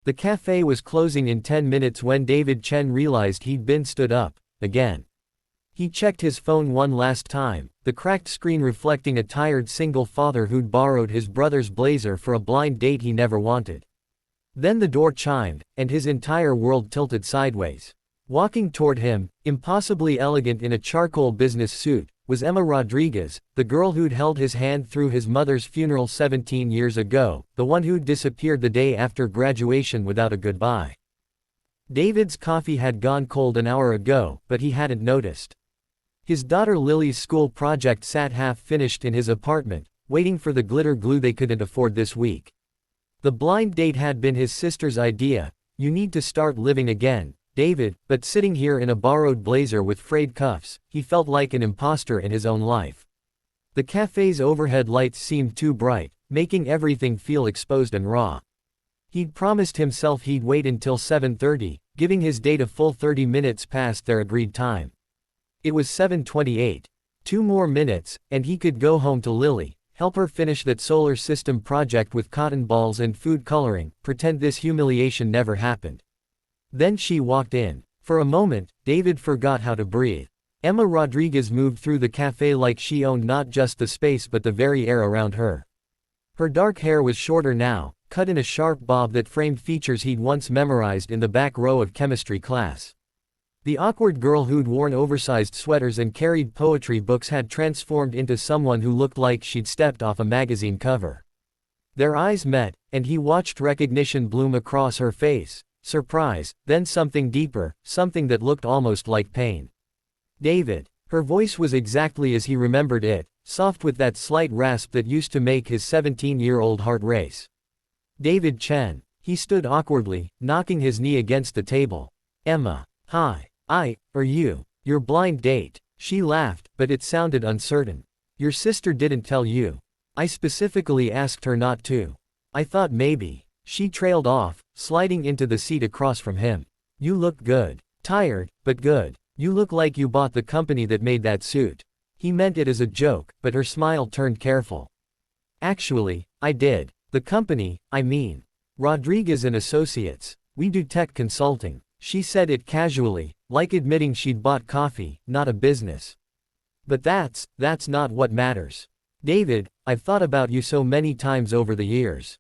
The cafe was closing in 10 minutes when David Chen realized he'd been stood up, again. He checked his phone one last time, the cracked screen reflecting a tired single father who'd borrowed his brother's blazer for a blind date he never wanted. Then the door chimed, and his entire world tilted sideways. Walking toward him, impossibly elegant in a charcoal business suit, was Emma Rodriguez, the girl who'd held his hand through his mother's funeral 17 years ago, the one who'd disappeared the day after graduation without a goodbye. David's coffee had gone cold an hour ago, but he hadn't noticed. His daughter Lily's school project sat half-finished in his apartment, waiting for the glitter glue they couldn't afford this week. The blind date had been his sister's idea. You need to start living again, David, but sitting here in a borrowed blazer with frayed cuffs, he felt like an imposter in his own life. The cafe's overhead lights seemed too bright, making everything feel exposed and raw. He'd promised himself he'd wait until 7:30, giving his date a full 30 minutes past their agreed time. It was 7:28. 2 more minutes, and he could go home to Lily, help her finish that solar system project with cotton balls and food coloring, pretend this humiliation never happened. Then she walked in. For a moment, David forgot how to breathe. Emma Rodriguez moved through the cafe like she owned not just the space but the very air around her. Her dark hair was shorter now, cut in a sharp bob that framed features he'd once memorized in the back row of chemistry class. The awkward girl who'd worn oversized sweaters and carried poetry books had transformed into someone who looked like she'd stepped off a magazine cover. Their eyes met, and he watched recognition bloom across her face. Surprise, then something deeper, something that looked almost like pain. David. Her voice was exactly as he remembered it, soft with that slight rasp that used to make his 17-year-old heart race. David Chen. He stood awkwardly, knocking his knee against the table. Emma. Hi. Your blind date. She laughed, but it sounded uncertain. Your sister didn't tell you. I specifically asked her not to. I thought maybe. She trailed off, sliding into the seat across from him. You look good. Tired, but good. You look like you bought the company that made that suit. He meant it as a joke, but her smile turned careful. Actually, I did. The company, I mean. Rodriguez and Associates. We do tech consulting. She said it casually, like admitting she'd bought coffee, not a business. But that's not what matters. David, I've thought about you so many times over the years.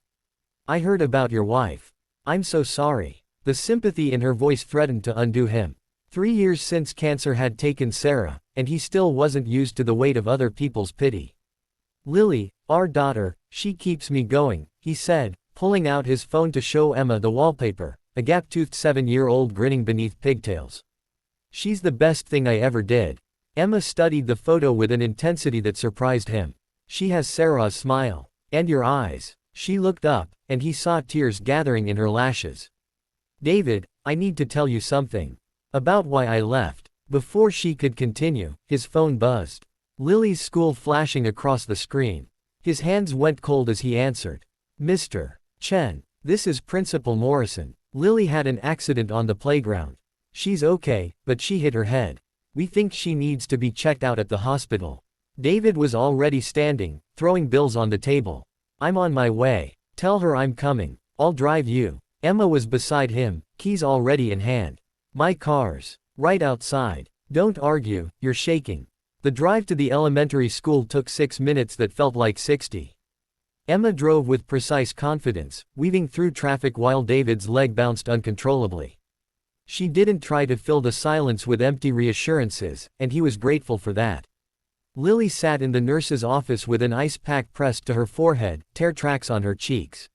I heard about your wife. I'm so sorry. The sympathy in her voice threatened to undo him. 3 years since cancer had taken Sarah, and he still wasn't used to the weight of other people's pity. Lily, our daughter, she keeps me going, he said, pulling out his phone to show Emma the wallpaper, a gap-toothed 7-year-old grinning beneath pigtails. She's the best thing I ever did. Emma studied the photo with an intensity that surprised him. She has Sarah's smile. And your eyes. She looked up, and he saw tears gathering in her lashes. David, I need to tell you something. About why I left. Before she could continue, his phone buzzed. Lily's school flashing across the screen. His hands went cold as he answered. Mr. Chen, this is Principal Morrison. Lily had an accident on the playground. She's okay, but she hit her head. We think she needs to be checked out at the hospital. David was already standing, throwing bills on the table. I'm on my way. Tell her I'm coming. I'll drive you. Emma was beside him, keys already in hand. My car's right outside. Don't argue, you're shaking. The drive to the elementary school took 6 minutes that felt like 60. Emma drove with precise confidence, weaving through traffic while David's leg bounced uncontrollably. She didn't try to fill the silence with empty reassurances, and he was grateful for that. Lily sat in the nurse's office with an ice pack pressed to her forehead, tear tracks on her cheeks.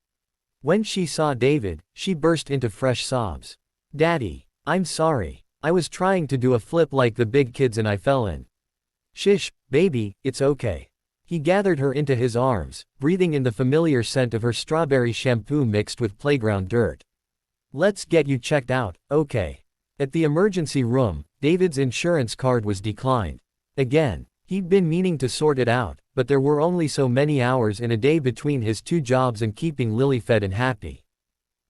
When she saw David, she burst into fresh sobs. Daddy, I'm sorry. I was trying to do a flip like the big kids and I fell in. Shish, baby, it's okay. He gathered her into his arms, breathing in the familiar scent of her strawberry shampoo mixed with playground dirt. Let's get you checked out, okay? At the emergency room, David's insurance card was declined. Again. He'd been meaning to sort it out, but there were only so many hours in a day between his 2 jobs and keeping Lily fed and happy.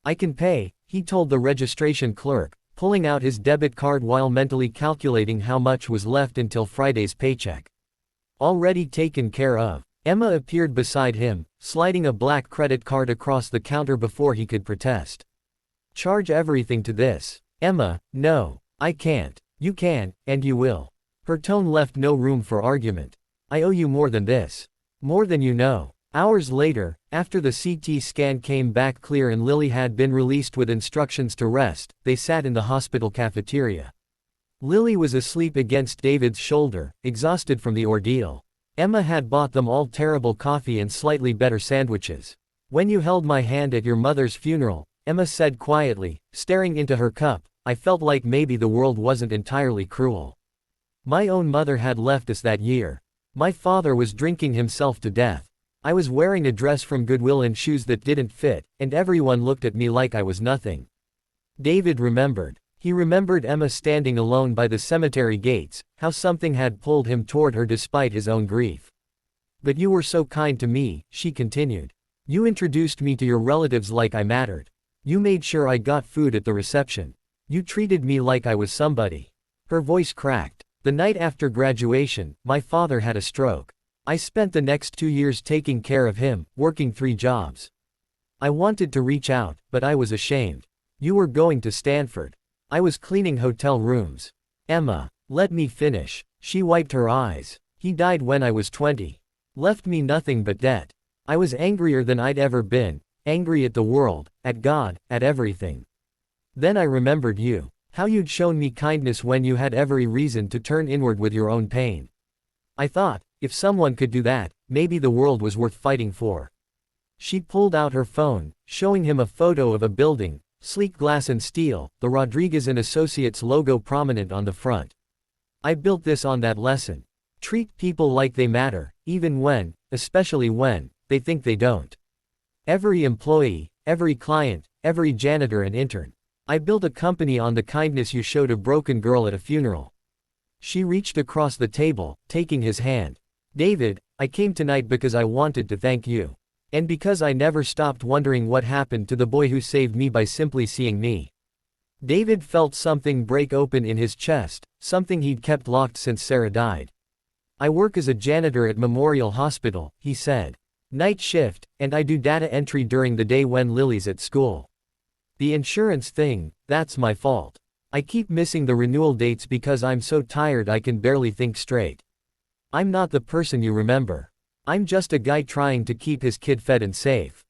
I can pay, he told the registration clerk, pulling out his debit card while mentally calculating how much was left until Friday's paycheck. Already taken care of. Emma appeared beside him, sliding a black credit card across the counter before he could protest. Charge everything to this. Emma, no. I can't. You can, and you will. Her tone left no room for argument. I owe you more than this. More than you know. Hours later, after the CT scan came back clear and Lily had been released with instructions to rest, they sat in the hospital cafeteria. Lily was asleep against David's shoulder, exhausted from the ordeal. Emma had bought them all terrible coffee and slightly better sandwiches. When you held my hand at your mother's funeral, Emma said quietly, staring into her cup, I felt like maybe the world wasn't entirely cruel. My own mother had left us that year. My father was drinking himself to death. I was wearing a dress from Goodwill and shoes that didn't fit, and everyone looked at me like I was nothing. David remembered. He remembered Emma standing alone by the cemetery gates, how something had pulled him toward her despite his own grief. But you were so kind to me, she continued. You introduced me to your relatives like I mattered. You made sure I got food at the reception. You treated me like I was somebody. Her voice cracked. The night after graduation, my father had a stroke. I spent the next 2 years taking care of him, working 3 jobs. I wanted to reach out, but I was ashamed. You were going to Stanford. I was cleaning hotel rooms. Emma, let me finish. She wiped her eyes. He died when I was 20. Left me nothing but debt. I was angrier than I'd ever been, angry at the world, at God, at everything. Then I remembered you. How you'd shown me kindness when you had every reason to turn inward with your own pain. I thought, if someone could do that, maybe the world was worth fighting for. She pulled out her phone, showing him a photo of a building, sleek glass and steel, the Rodriguez and Associates logo prominent on the front. I built this on that lesson. Treat people like they matter, even when, especially when, they think they don't. Every employee, every client, every janitor and intern. I built a company on the kindness you showed a broken girl at a funeral. She reached across the table, taking his hand. David, I came tonight because I wanted to thank you. And because I never stopped wondering what happened to the boy who saved me by simply seeing me. David felt something break open in his chest, something he'd kept locked since Sarah died. I work as a janitor at Memorial Hospital, he said. Night shift, and I do data entry during the day when Lily's at school. The insurance thing, that's my fault. I keep missing the renewal dates because I'm so tired I can barely think straight. I'm not the person you remember. I'm just a guy trying to keep his kid fed and safe.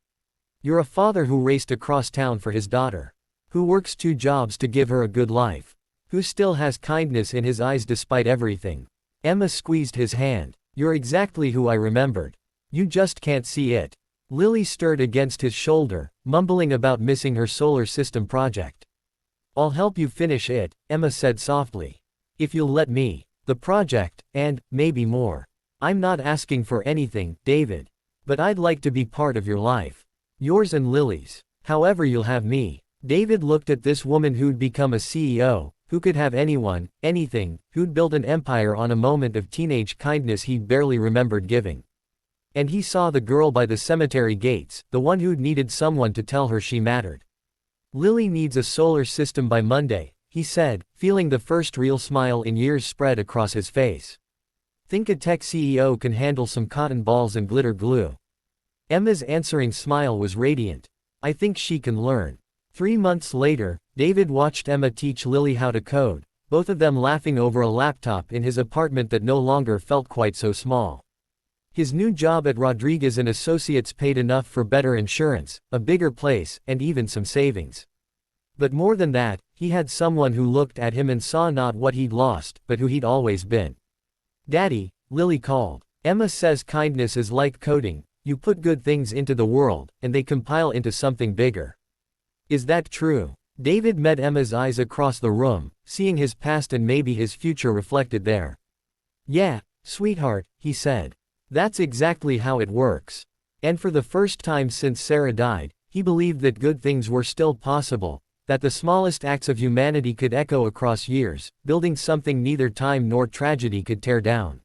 You're a father who raced across town for his daughter. Who works 2 jobs to give her a good life. Who still has kindness in his eyes despite everything. Emma squeezed his hand. You're exactly who I remembered. You just can't see it. Lily stirred against his shoulder, mumbling about missing her solar system project. I'll help you finish it, Emma said softly. If you'll let me. The project, and, maybe more. I'm not asking for anything, David. But I'd like to be part of your life. Yours and Lily's. However you'll have me. David looked at this woman who'd become a CEO, who could have anyone, anything, who'd built an empire on a moment of teenage kindness he'd barely remembered giving. And he saw the girl by the cemetery gates, the one who'd needed someone to tell her she mattered. Lily needs a solar system by Monday, he said, feeling the first real smile in years spread across his face. Think a tech CEO can handle some cotton balls and glitter glue. Emma's answering smile was radiant. I think she can learn. 3 months later, David watched Emma teach Lily how to code, both of them laughing over a laptop in his apartment that no longer felt quite so small. His new job at Rodriguez and Associates paid enough for better insurance, a bigger place, and even some savings. But more than that, he had someone who looked at him and saw not what he'd lost, but who he'd always been. Daddy, Lily called. Emma says kindness is like coding, you put good things into the world, and they compile into something bigger. Is that true? David met Emma's eyes across the room, seeing his past and maybe his future reflected there. Yeah, sweetheart, he said. That's exactly how it works. And for the first time since Sarah died, he believed that good things were still possible, that the smallest acts of humanity could echo across years, building something neither time nor tragedy could tear down.